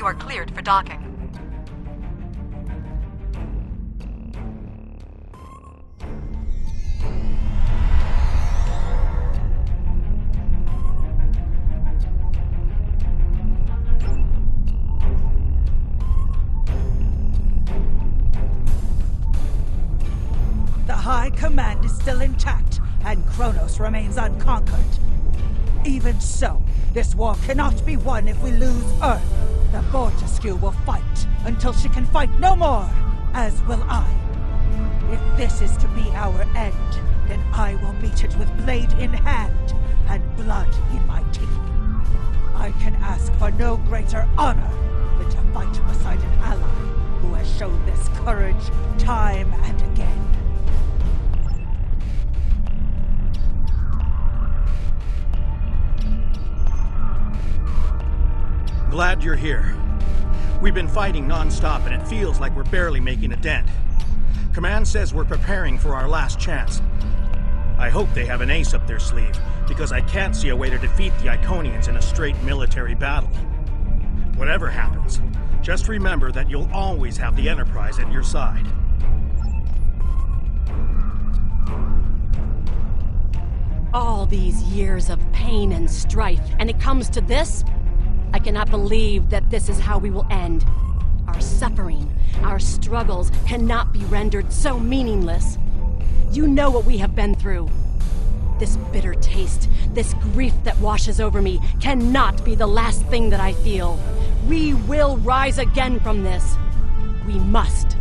You are cleared for docking. The High Command is still intact, and Kronos remains unconquered. Even so, this war cannot be won if we lose Earth. The Vortisque will fight until she can fight no more, as will I. If this is to be our end, then I will meet it with blade in hand and blood in my teeth. I can ask for no greater honor than to fight beside an ally who has shown this courage time and again. Glad you're here. We've been fighting non-stop and it feels like we're barely making a dent. Command says we're preparing for our last chance. I hope they have an ace up their sleeve, because I can't see a way to defeat the Iconians in a straight military battle. Whatever happens, just remember that you'll always have the Enterprise at your side. All these years of pain and strife, and it comes to this? I cannot believe that this is how we will end. Our suffering, our struggles cannot be rendered so meaningless. You know what we have been through. This bitter taste, this grief that washes over me, cannot be the last thing that I feel. We will rise again from this. We must.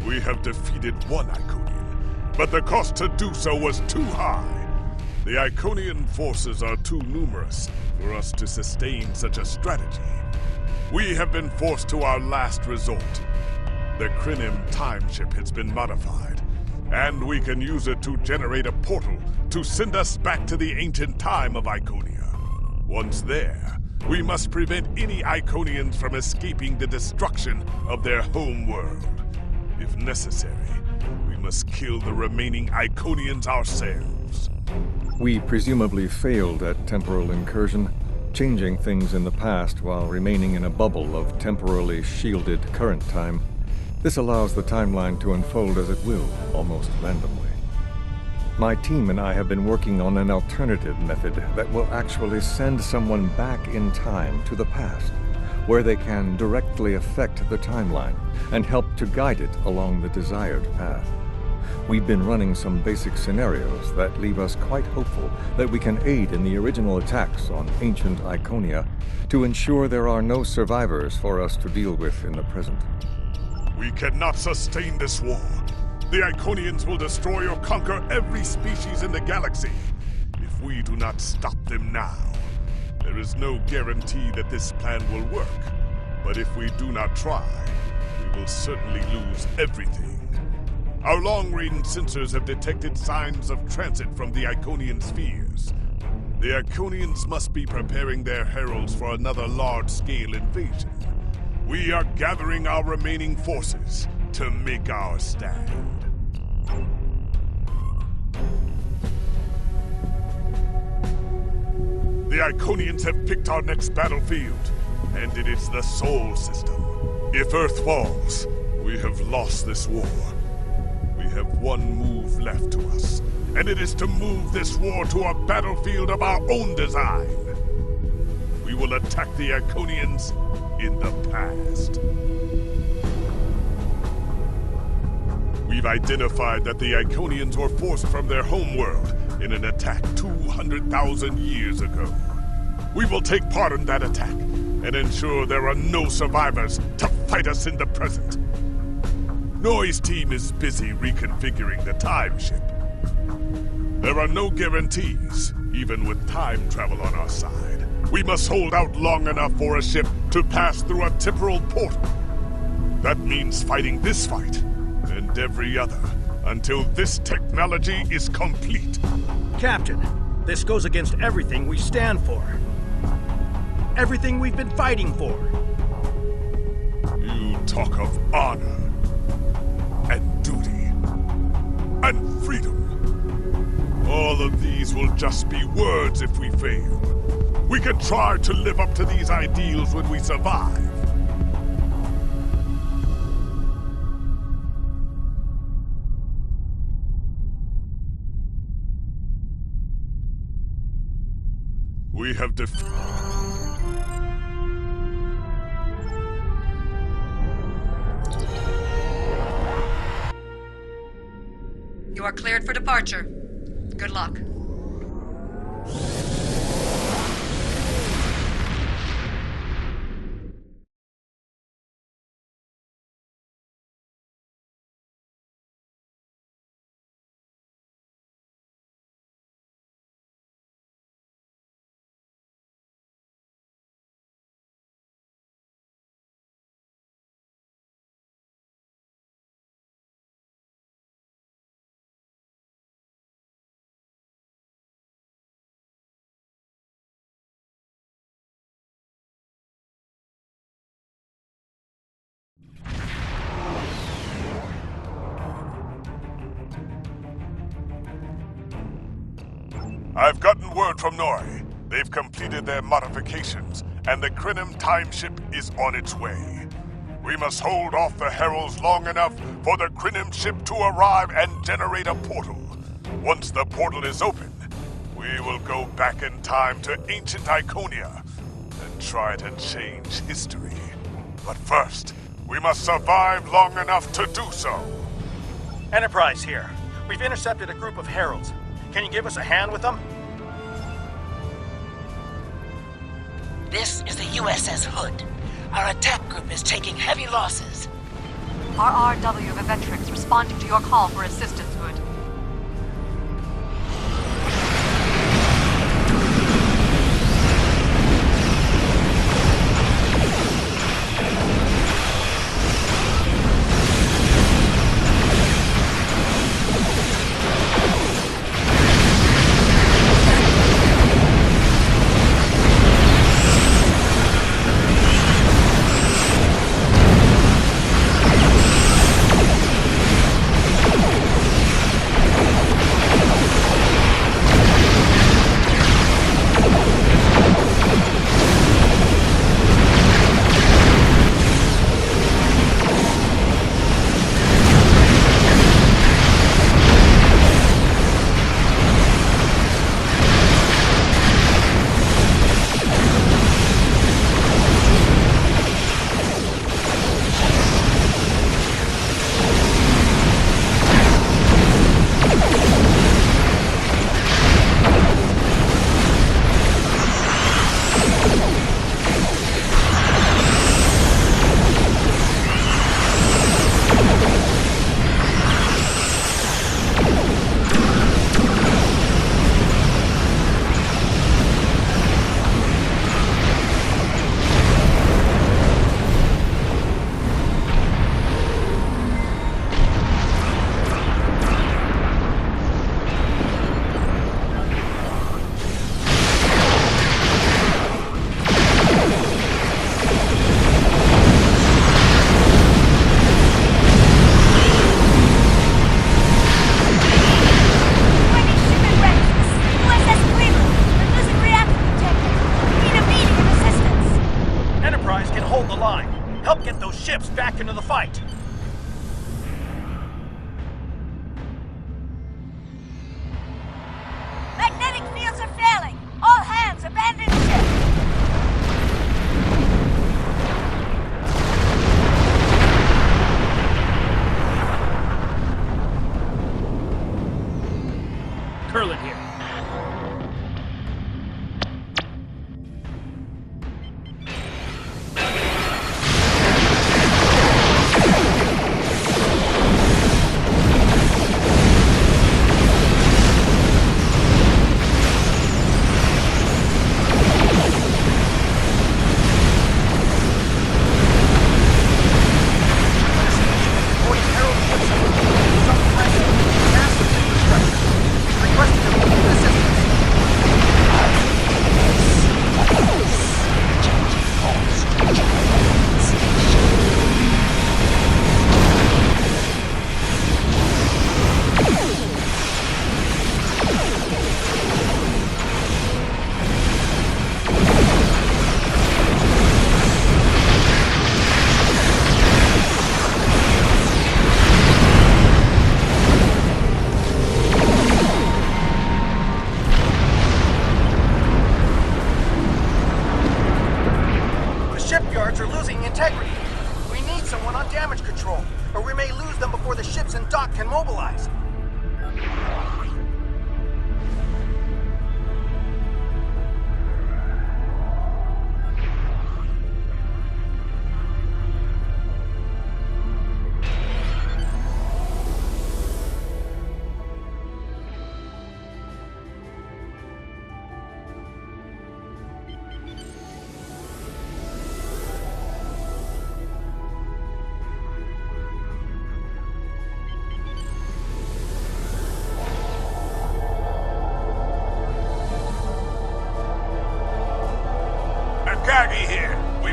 We have defeated one Iconian, but the cost to do so was too high. The Iconian forces are too numerous for us to sustain such a strategy. We have been forced to our last resort. The Crinim time ship has been modified, and we can use it to generate a portal to send us back to the ancient time of Iconia. Once there, we must prevent any Iconians from escaping the destruction of their home world. If necessary, we must kill the remaining Iconians ourselves. We presumably failed at temporal incursion, changing things in the past while remaining in a bubble of temporally shielded current time. This allows the timeline to unfold as it will, almost randomly. My team and I have been working on an alternative method that will actually send someone back in time to the past, where they can directly affect the timeline and help to guide it along the desired path. We've been running some basic scenarios that leave us quite hopeful that we can aid in the original attacks on ancient Iconia to ensure there are no survivors for us to deal with in the present. We cannot sustain this war. The Iconians will destroy or conquer every species in the galaxy. If we do not stop them now, there is no guarantee that this plan will work. But if we do not try, we will certainly lose everything. Our long-range sensors have detected signs of transit from the Iconian spheres. The Iconians must be preparing their heralds for another large-scale invasion. We are gathering our remaining forces to make our stand. The Iconians have picked our next battlefield, and it is the Sol System. If Earth falls, we have lost this war. We have one move left to us, and it is to move this war to a battlefield of our own design. We will attack the Iconians in the past. We've identified that the Iconians were forced from their homeworld in an attack 200,000 years ago. We will take part in that attack and ensure there are no survivors to fight us in the present. Noy's team is busy reconfiguring the time ship. There are no guarantees, even with time travel on our side. We must hold out long enough for a ship to pass through a temporal portal. That means fighting this fight and every other until this technology is complete. Captain, this goes against everything we stand for. Everything we've been fighting for. You talk of honor, and duty, and freedom. All of these will just be words if we fail. We can try to live up to these ideals when we survive. We have You are cleared for departure. Good luck. I've gotten word from Nori. They've completed their modifications, and the Krenim time ship is on its way. We must hold off the Heralds long enough for the Krenim ship to arrive and generate a portal. Once the portal is open, we will go back in time to ancient Iconia and try to change history. But first, we must survive long enough to do so. Enterprise here. We've intercepted a group of heralds. Can you give us a hand with them? This is the USS Hood. Our attack group is taking heavy losses. RRW of Aventrix responding to your call for assistance, Hood. Back into the fight. Magnetic fields are failing. All hands abandon ship. Curlin here.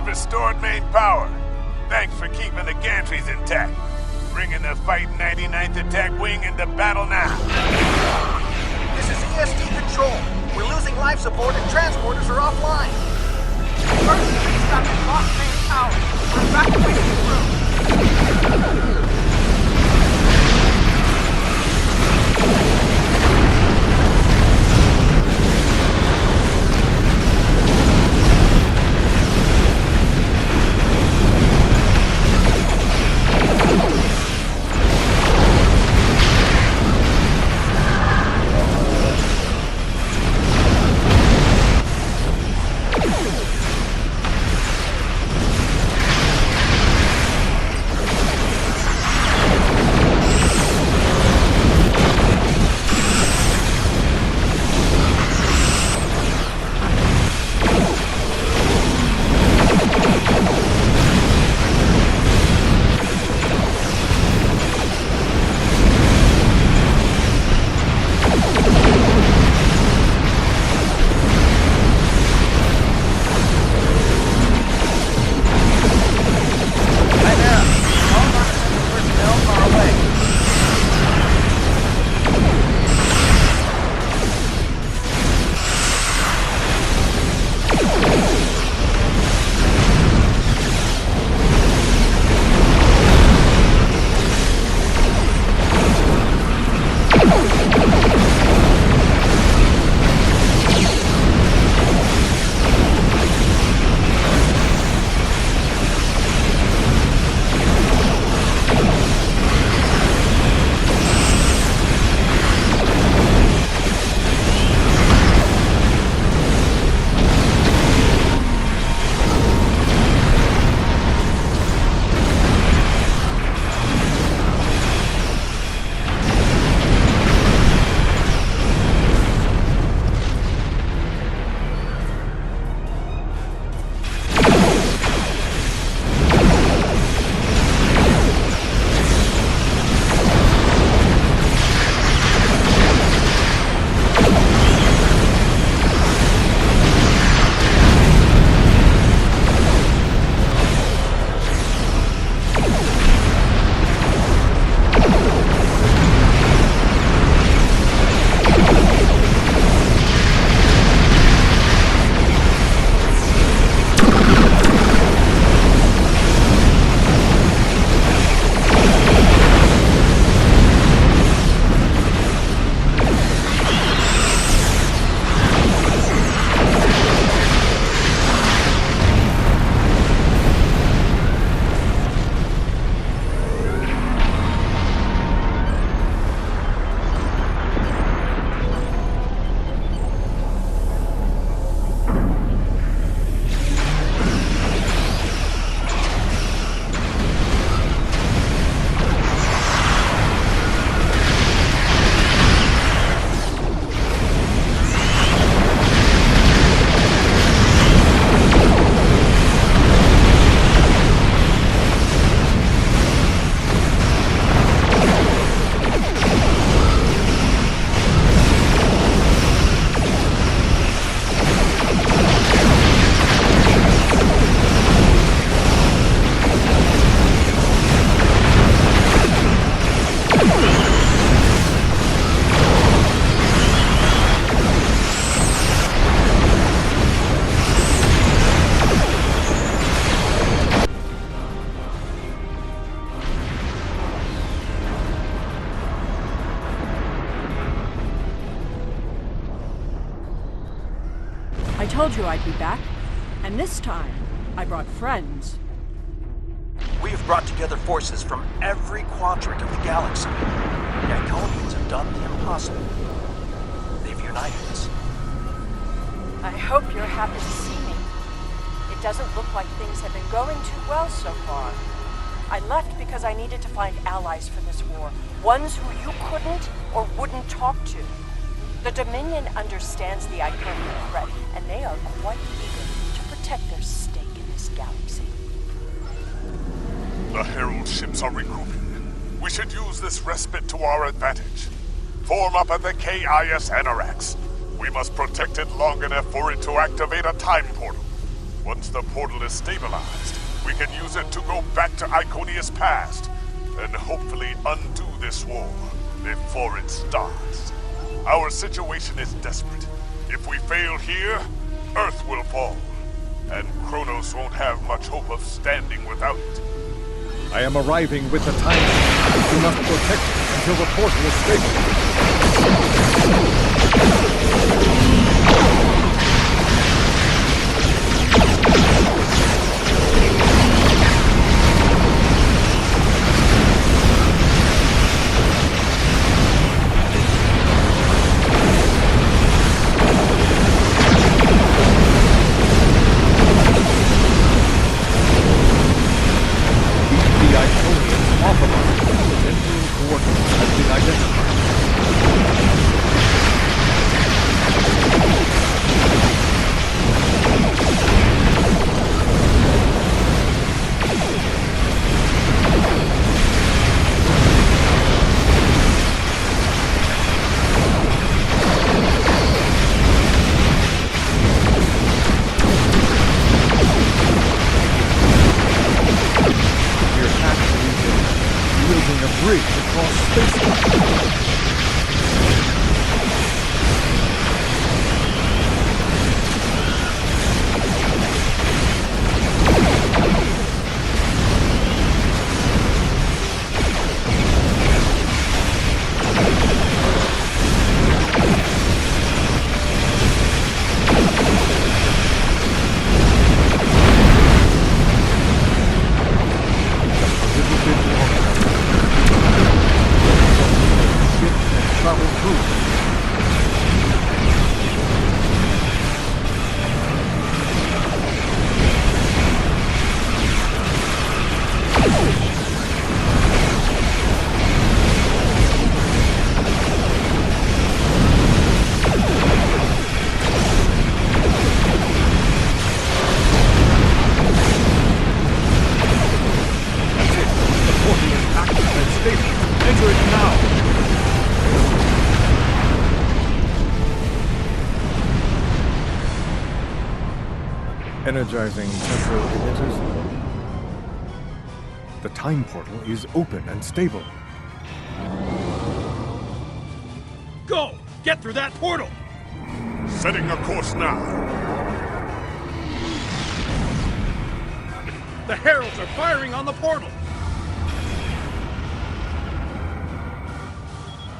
We've restored main power. Thanks for keeping the gantries intact. Bringing the fighting 99th Attack Wing into battle now. This is EST Control. We're losing life support and transporters are offline. Earth got the lost main power. We're evacuating through. I told you I'd be back. And this time, I brought friends. We have brought together forces from every quadrant of the galaxy. The Iconians have done the impossible. They've united us. I hope you're happy to see me. It doesn't look like things have been going too well so far. I left because I needed to find allies for this war. Ones who you couldn't or wouldn't talk to. The Dominion understands the Iconian threat, and they are quite eager to protect their stake in this galaxy. The Herald ships are regrouping. We should use this respite to our advantage. Form up at the KIS Anarax. We must protect it long enough for it to activate a time portal. Once the portal is stabilized, we can use it to go back to Iconia's past and hopefully undo this war before it starts. Our situation is desperate. If we fail here, Earth will fall, and Kronos won't have much hope of standing without it. I am arriving with the time. You must protect it until the portal is stable. Energizing temporal emitters. The time portal is open and stable. Go! Get through that portal! Setting a course now. The heralds are firing on the portal!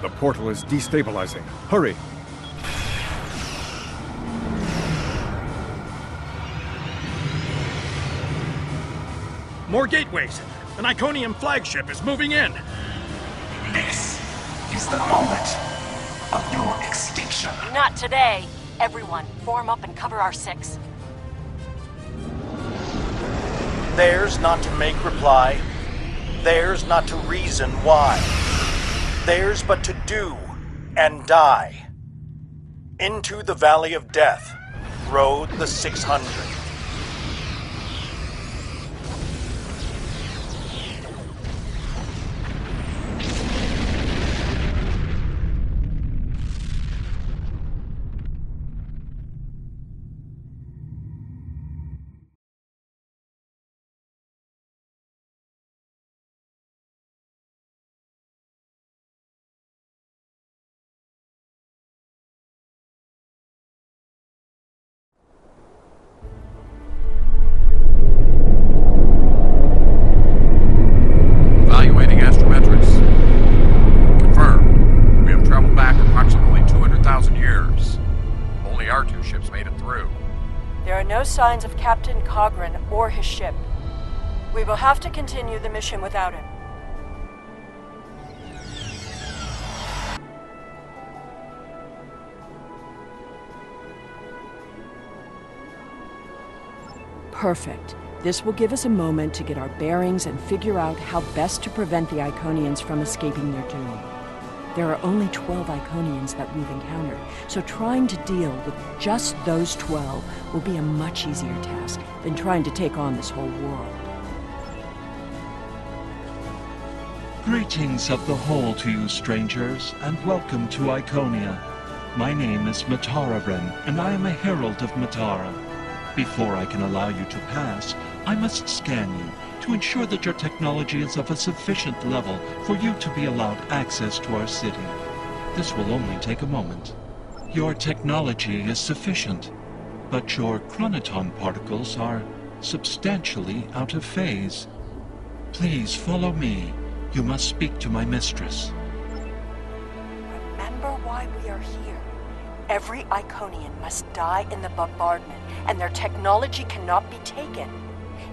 The portal is destabilizing. Hurry! More gateways! An Iconian flagship is moving in! This is the moment of your extinction. Not today. Everyone, form up and cover our six. Theirs not to make reply. Theirs not to reason why. Theirs but to do and die. Into the Valley of Death rode the 600. Evaluating astrometrics. Confirmed. We have traveled back approximately 200,000 years. Only our two ships made it through. There are no signs of Captain Cogran or his ship. We will have to continue the mission without him. Perfect. This will give us a moment to get our bearings and figure out how best to prevent the Iconians from escaping their doom. There are only 12 Iconians that we've encountered, so trying to deal with just those 12 will be a much easier task than trying to take on this whole world. Greetings of the Hall to you, strangers, and welcome to Iconia. My name is Matara, and I am a herald of Matara. Before I can allow you to pass, I must scan you to ensure that your technology is of a sufficient level for you to be allowed access to our city. This will only take a moment. Your technology is sufficient, but your chronoton particles are substantially out of phase. Please follow me. You must speak to my mistress. Remember why we are here. Every Iconian must die in the bombardment, and their technology cannot be taken.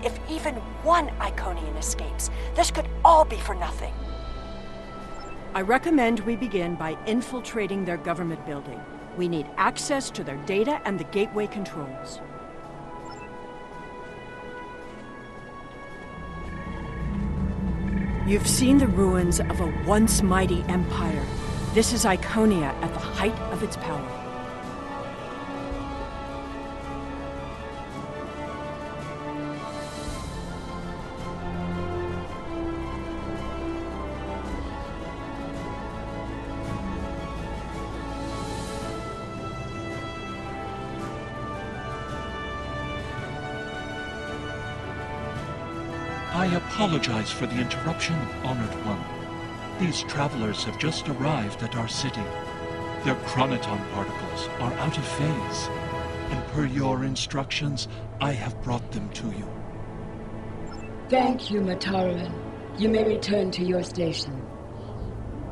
If even one Iconian escapes, this could all be for nothing. I recommend we begin by infiltrating their government building. We need access to their data and the gateway controls. You've seen the ruins of a once mighty empire. This is Iconia at the height of its power. I apologize for the interruption, Honored One. These travelers have just arrived at our city. Their chronoton particles are out of phase, and per your instructions, I have brought them to you. Thank you, Mataran. You may return to your station.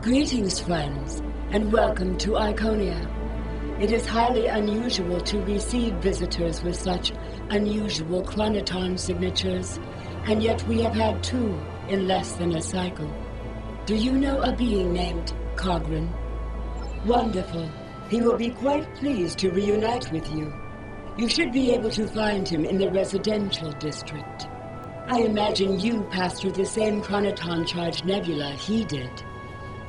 Greetings, friends, and welcome to Iconia. It is highly unusual to receive visitors with such unusual chronoton signatures, and yet we have had 2 in less than a cycle. Do you know a being named Cogran? Wonderful. He will be quite pleased to reunite with you. You should be able to find him in the residential district. I imagine you passed through the same chronoton-charged nebula he did.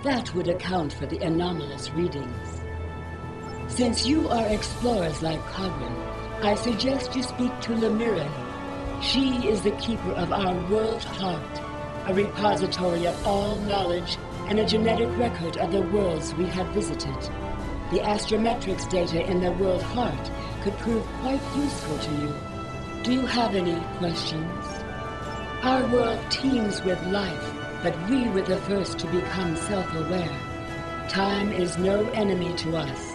That would account for the anomalous readings. Since you are explorers like Cogran, I suggest you speak to Lemiran. She is the keeper of our world heart, a repository of all knowledge and a genetic record of the worlds we have visited. The astrometrics data in the world heart could prove quite useful to you. Do you have any questions? Our world teems with life, but we were the first to become self-aware. Time is no enemy to us.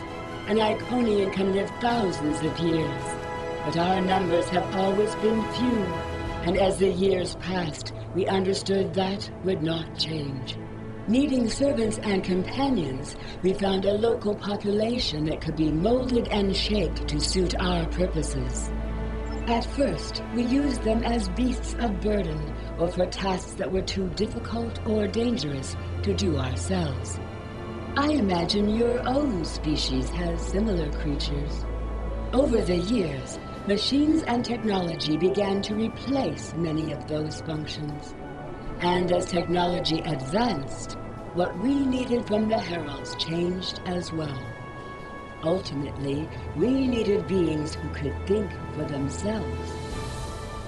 An Iconian can live thousands of years. But our numbers have always been few, and as the years passed, we understood that would not change. Needing servants and companions, we found a local population that could be molded and shaped to suit our purposes. At first, we used them as beasts of burden, or for tasks that were too difficult or dangerous to do ourselves. I imagine your own species has similar creatures. Over the years, machines and technology began to replace many of those functions. And as technology advanced, what we needed from the Heralds changed as well. Ultimately, we needed beings who could think for themselves.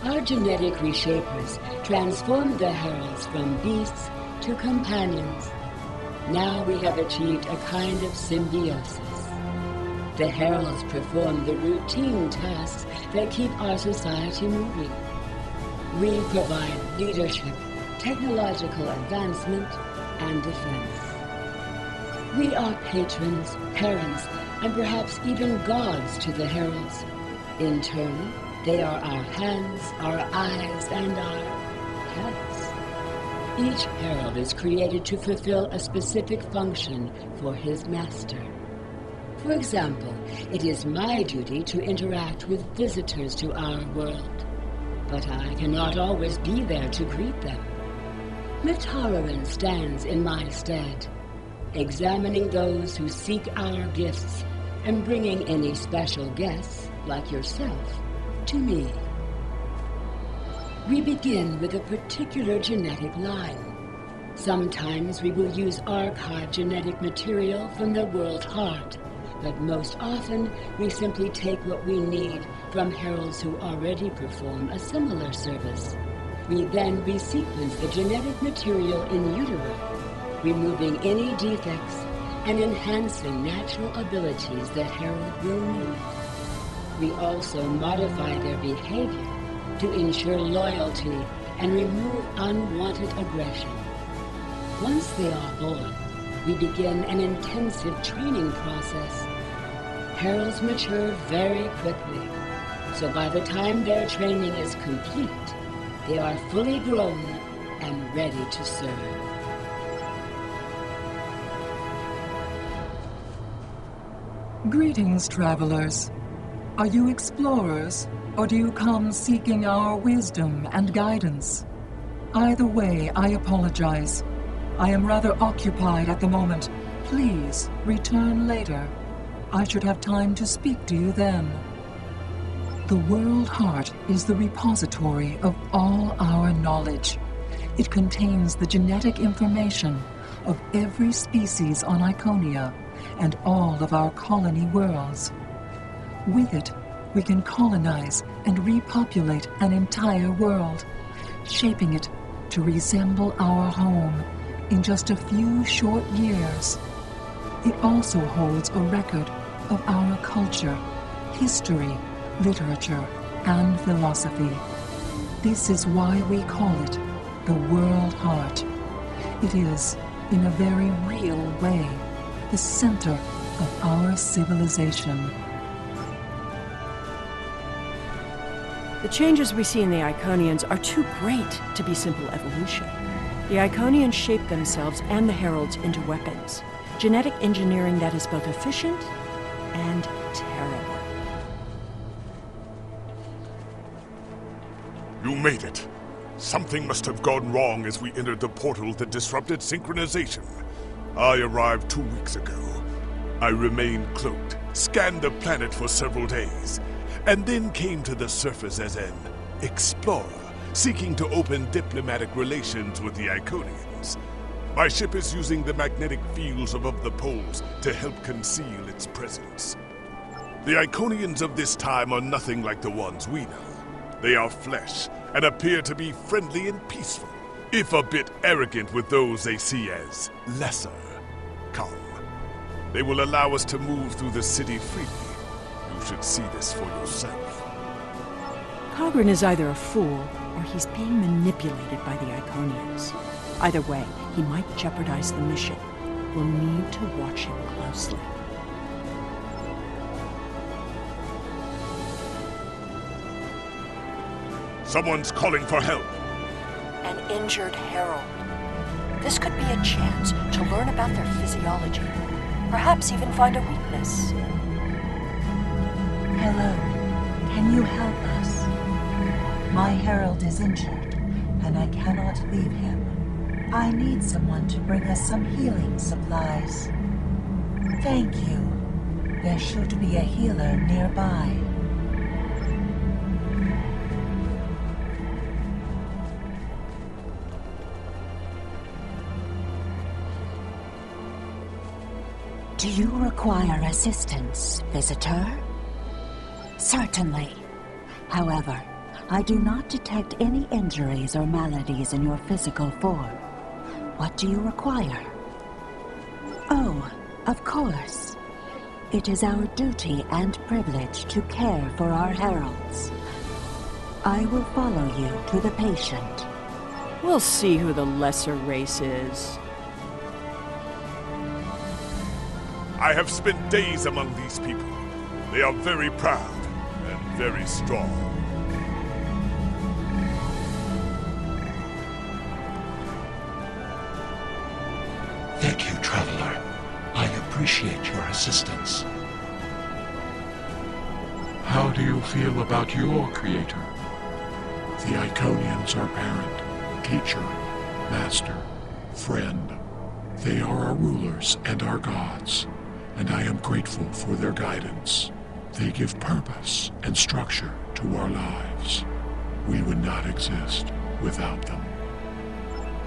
Our genetic reshapers transformed the Heralds from beasts to companions. Now we have achieved a kind of symbiosis. The Heralds perform the routine tasks that keep our society moving. We provide leadership, technological advancement, and defense. We are patrons, parents, and perhaps even gods to the Heralds. In turn, they are our hands, our eyes, and our heads. Each Herald is created to fulfill a specific function for his master. For example, it is my duty to interact with visitors to our world, but I cannot always be there to greet them. Mataran stands in my stead, examining those who seek our gifts and bringing any special guests, like yourself, to me. We begin with a particular genetic line. Sometimes we will use archived genetic material from the world heart, but most often we simply take what we need from heralds who already perform a similar service. We then resequence the genetic material in utero, removing any defects and enhancing natural abilities that herald will need. We also modify their behavior to ensure loyalty and remove unwanted aggression. Once they are born, we begin an intensive training process. Heralds mature very quickly, so by the time their training is complete, they are fully grown and ready to serve. Greetings, travelers. Are you explorers, or do you come seeking our wisdom and guidance? Either way, I apologize. I am rather occupied at the moment. Please, return later. I should have time to speak to you then. The World Heart is the repository of all our knowledge. It contains the genetic information of every species on Iconia and all of our colony worlds. With it, we can colonize and repopulate an entire world, shaping it to resemble our home in just a few short years. It also holds a record of our culture, history, literature, and philosophy. This is why we call it the World Heart. It is, in a very real way, the center of our civilization. The changes we see in the Iconians are too great to be simple evolution. The Iconians shape themselves and the Heralds into weapons. Genetic engineering that is both efficient and terrible. You made it. Something must have gone wrong as we entered the portal that disrupted synchronization. I arrived 2 weeks ago. I remained cloaked, scanned the planet for several days, and then came to the surface as an explorer, seeking to open diplomatic relations with the Iconians. My ship is using the magnetic fields above the poles to help conceal its presence. The Iconians of this time are nothing like the ones we know. They are flesh and appear to be friendly and peaceful, if a bit arrogant with those they see as lesser. Come. They will allow us to move through the city freely. You should see this for yourself. Cogran is either a fool, or he's being manipulated by the Iconians. Either way, he might jeopardize the mission. We'll need to watch him closely. Someone's calling for help. An injured herald. This could be a chance to learn about their physiology. Perhaps even find a weakness. Hello. Can you help us? My herald is injured, and I cannot leave him. I need someone to bring us some healing supplies. Thank you. There should be a healer nearby. Do you require assistance, visitor? Certainly. However, I do not detect any injuries or maladies in your physical form. What do you require? Oh, of course. It is our duty and privilege to care for our heralds. I will follow you to the patient. We'll see who the lesser race is. I have spent days among these people. They are very proud and very strong. Thank you, traveler. I appreciate your assistance. How do you feel about your creator? The Iconians are parent, teacher, master, friend. They are our rulers and our gods, and I am grateful for their guidance. They give purpose and structure to our lives. We would not exist without them.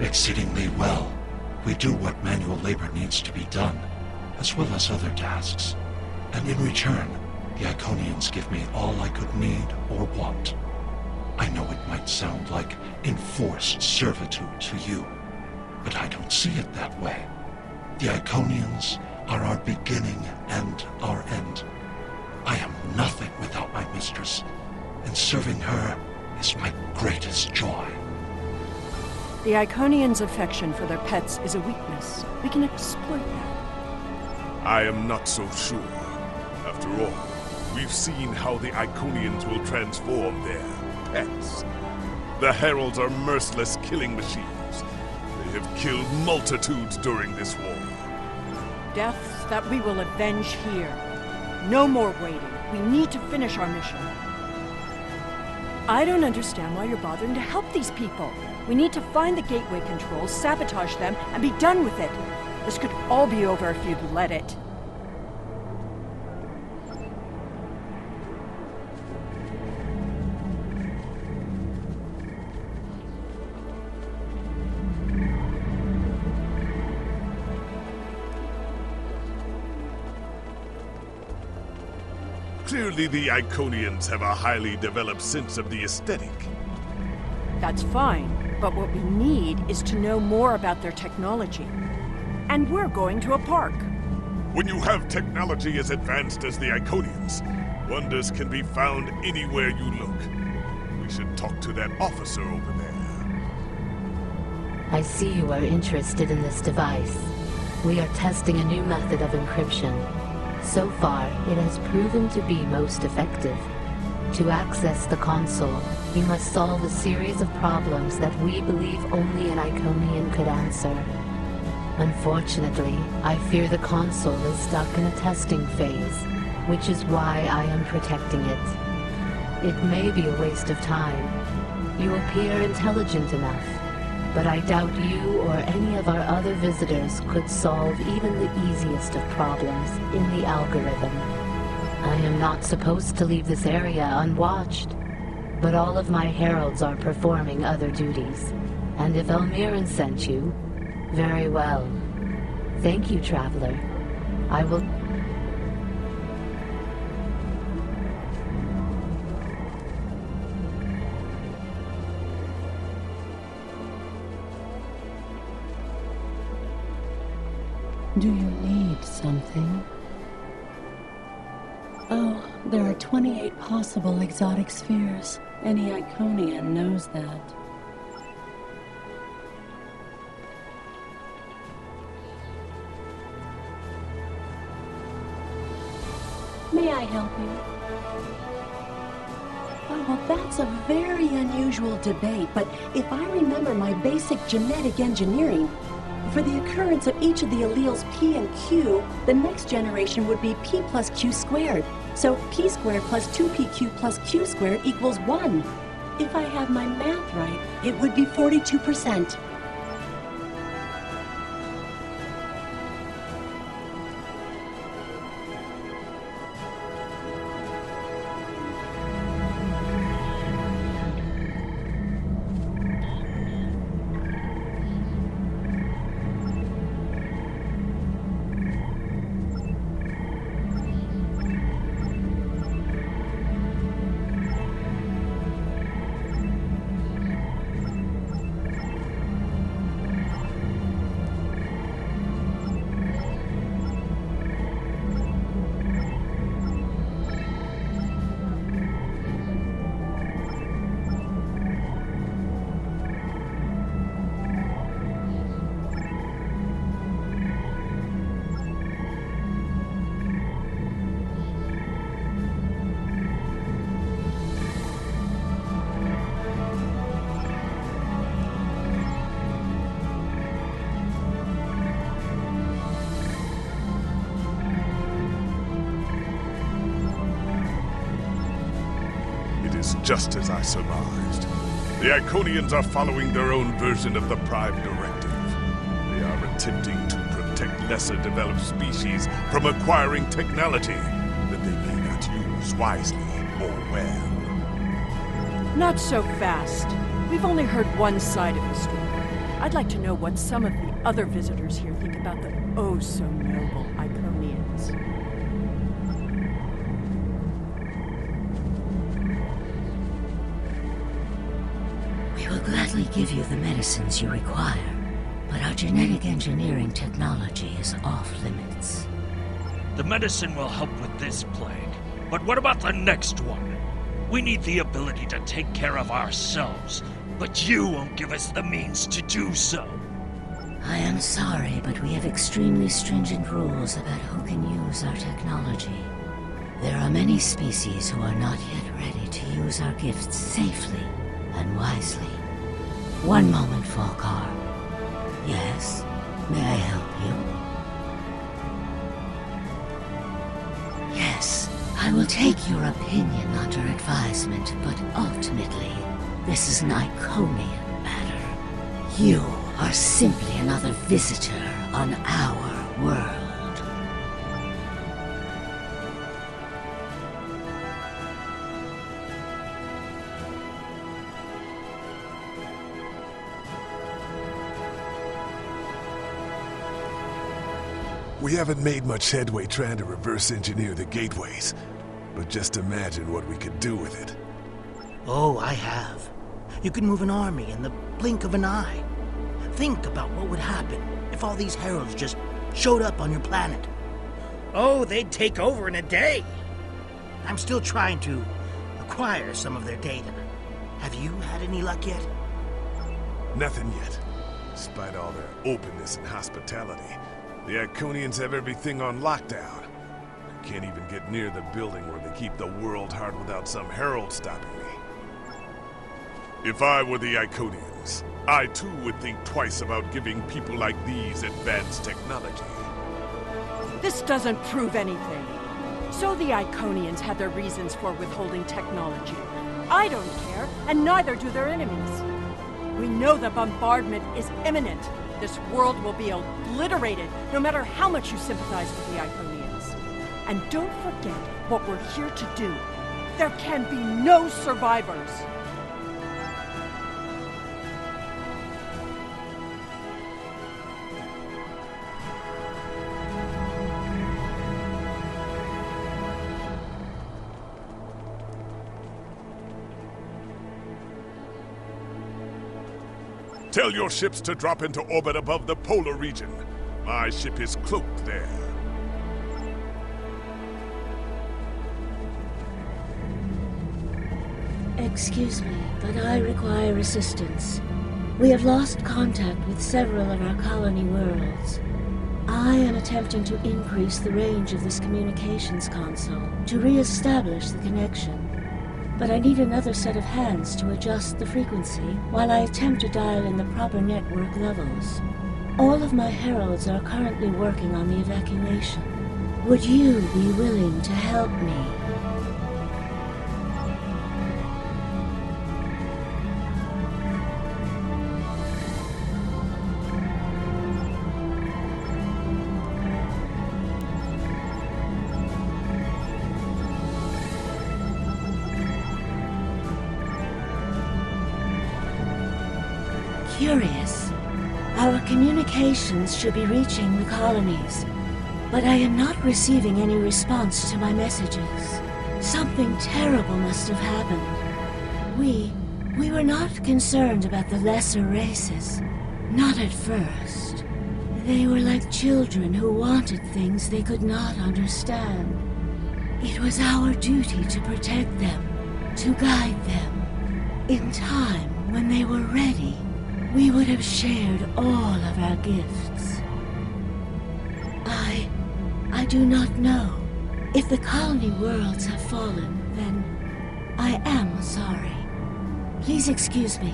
Exceedingly well. We do what manual labor needs to be done, as well as other tasks. And in return, the Iconians give me all I could need or want. I know it might sound like enforced servitude to you, but I don't see it that way. The Iconians are our beginning and our end. I am nothing without my Serving her is my greatest joy. The Iconians' affection for their pets is a weakness. We can exploit that. I am not so sure. After all, we've seen how the Iconians will transform their pets. The Heralds are merciless killing machines. They have killed multitudes during this war. Deaths that we will avenge here. No more waiting. We need to finish our mission. I don't understand why you're bothering to help these people. We need to find the gateway controls, sabotage them, and be done with it. This could all be over if you'd let it. Clearly the Iconians have a highly developed sense of the aesthetic. That's fine, but what we need is to know more about their technology. And we're going to a park. When you have technology as advanced as the Iconians, wonders can be found anywhere you look. We should talk to that officer over there. I see you are interested in this device. We are testing a new method of encryption. So far, it has proven to be most effective. To access the console, you must solve a series of problems that we believe only an Iconian could answer. Unfortunately, I fear the console is stuck in a testing phase, which is why I am protecting it. It may be a waste of time. You appear intelligent enough, but I doubt you or any of our other visitors could solve even the easiest of problems in the algorithm. I am not supposed to leave this area unwatched, but all of my heralds are performing other duties. And if Elmiran sent you, very well. Thank you, Traveler. I will... Do you need something? Oh, there are 28 possible exotic spheres. Any Iconian knows that. May I help you? Oh, well, that's a very unusual debate, but if I remember my basic genetic engineering, for the occurrence of each of the alleles P and Q, the next generation would be P plus Q squared. So P squared plus 2PQ plus Q squared equals 1. If I have my math right, it would be 42%. Just as I surmised. The Iconians are following their own version of the Prime Directive. They are attempting to protect lesser developed species from acquiring technology that they may not use wisely or well. Not so fast. We've only heard one side of the story. I'd like to know what some of the other visitors here think about the oh-so-noble Iconians. We will gladly give you the medicines you require, but our genetic engineering technology is off limits. The medicine will help with this plague, but what about the next one? We need the ability to take care of ourselves, but you won't give us the means to do so. I am sorry, but we have extremely stringent rules about who can use our technology. There are many species who are not yet ready to use our gifts safely and wisely. One moment, Falkar. Yes, may I help you? Yes, I will take your opinion under advisement, but ultimately, this is an Iconian matter. You are simply another visitor on our world. We haven't made much headway trying to reverse engineer the gateways, but just imagine what we could do with it. Oh, I have. You can move an army in the blink of an eye. Think about what would happen if all these heralds just showed up on your planet. Oh, they'd take over in a day. I'm still trying to acquire some of their data. Have you had any luck yet? Nothing yet. Despite all their openness and hospitality, the Iconians have everything on lockdown. I can't even get near the building where they keep the world heart without some herald stopping me. If I were the Iconians, I too would think twice about giving people like these advanced technology. This doesn't prove anything. So the Iconians had their reasons for withholding technology. I don't care, and neither do their enemies. We know the bombardment is imminent. This world will be obliterated, no matter how much you sympathize with the Iconians. And don't forget what we're here to do. There can be no survivors. Tell your ships to drop into orbit above the polar region. My ship is cloaked there. Excuse me, but I require assistance. We have lost contact with several of our colony worlds. I am attempting to increase the range of this communications console to re-establish the connection. But I need another set of hands to adjust the frequency while I attempt to dial in the proper network levels. All of my heralds are currently working on the evacuation. Would you be willing to help me? Curious. Our communications should be reaching the colonies, but I am not receiving any response to my messages. Something terrible must have happened. We were not concerned about the lesser races. Not at first. They were like children who wanted things they could not understand. It was our duty to protect them, to guide them. In time, when they were ready, we would have shared all of our gifts. I do not know. If the colony worlds have fallen, then I am sorry. Please excuse me.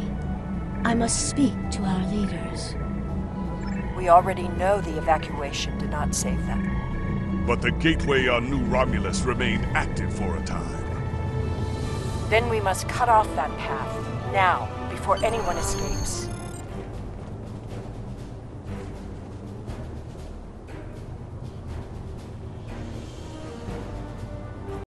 I must speak to our leaders. We already know the evacuation did not save them. But the gateway on New Romulus remained active for a time. Then we must cut off that path, now, before anyone escapes.